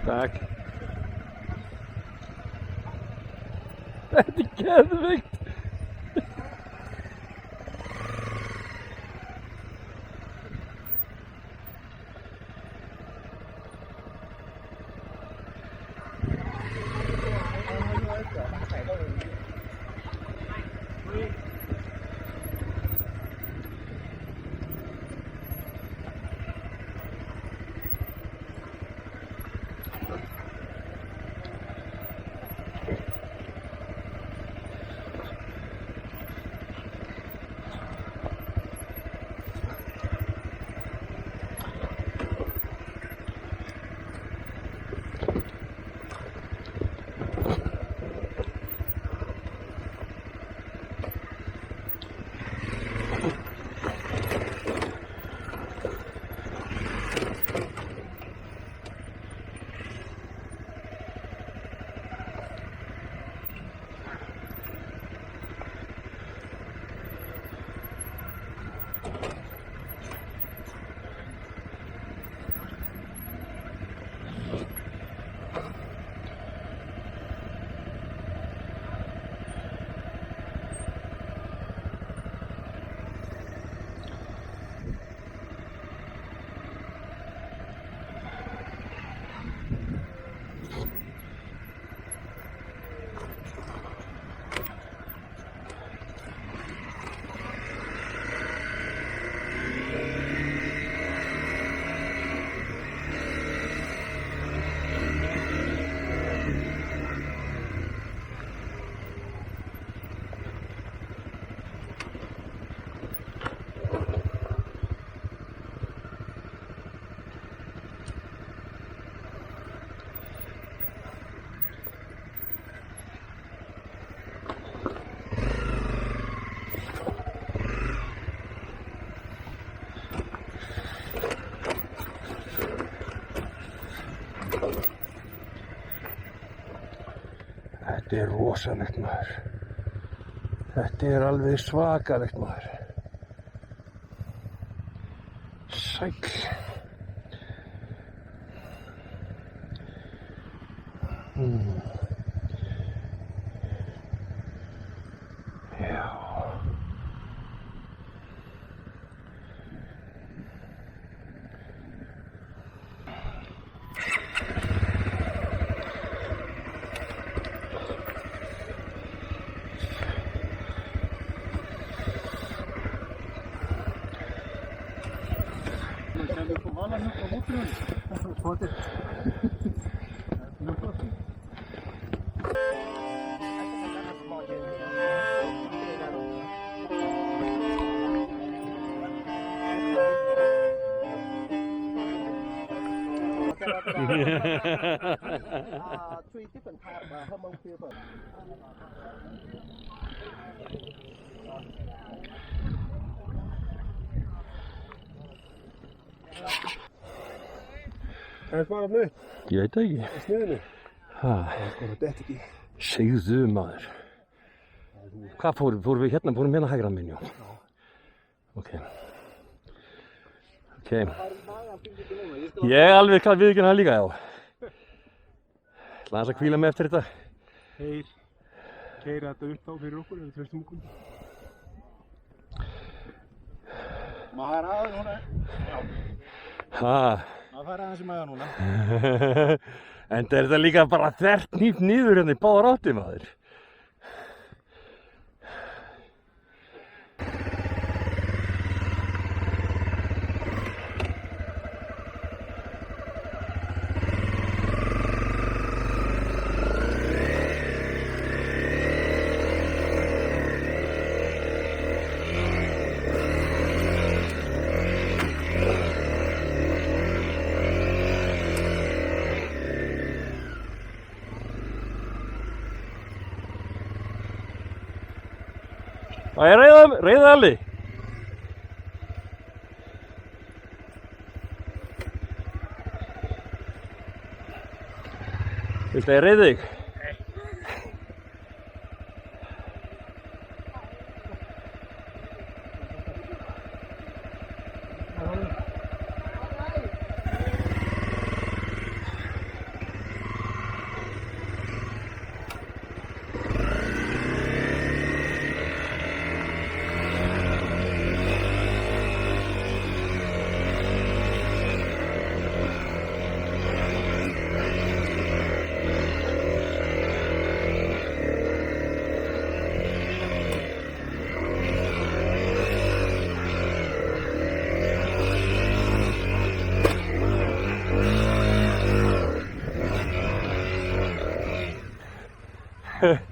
Takk. Þetta geðveikt. Þetta er rosalegt maður. Þetta er alveg svakalegt maður. Sæll. Já. Three different types of hormone filter. Hvað er svarað nú? Ég veit það ekki. Í sniðinu? Það er þetta ekki. Segðu maður. Hvað fórum við hérna hægra minn, já. Ok. Ég alveg kann viðurkenna það líka, já. Ætla aðeins að hvíla mig eftir þetta. Keyra þetta upp þá fyrir okkur, við treystum okkur. Maður fær aðeins núna. Maður fær aðeins í maga núna. En er þetta líka bara þvert hnípt niður hérna í báðar áttir, maður. Það er reiða alli. Viltu að ég reiði þig? Super.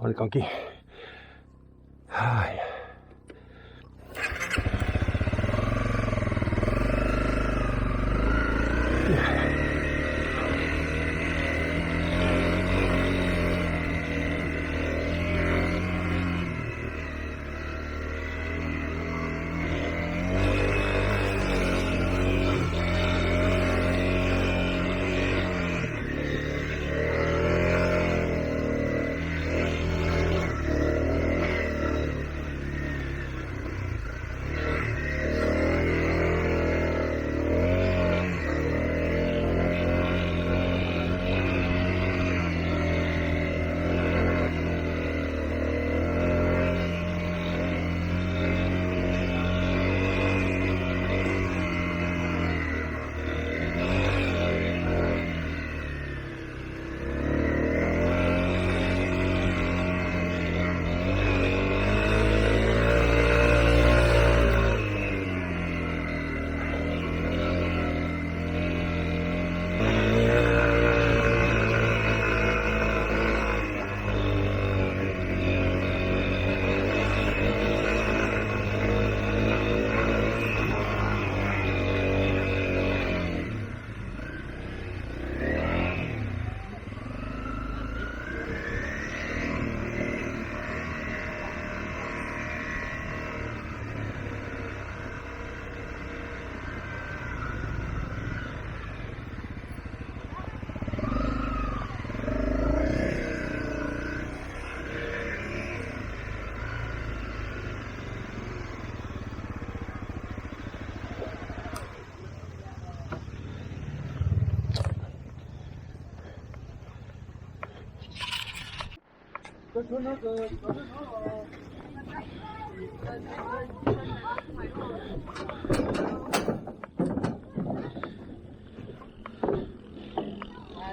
On í gangi. Æ.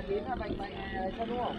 Đến là bành bành cho đúng không?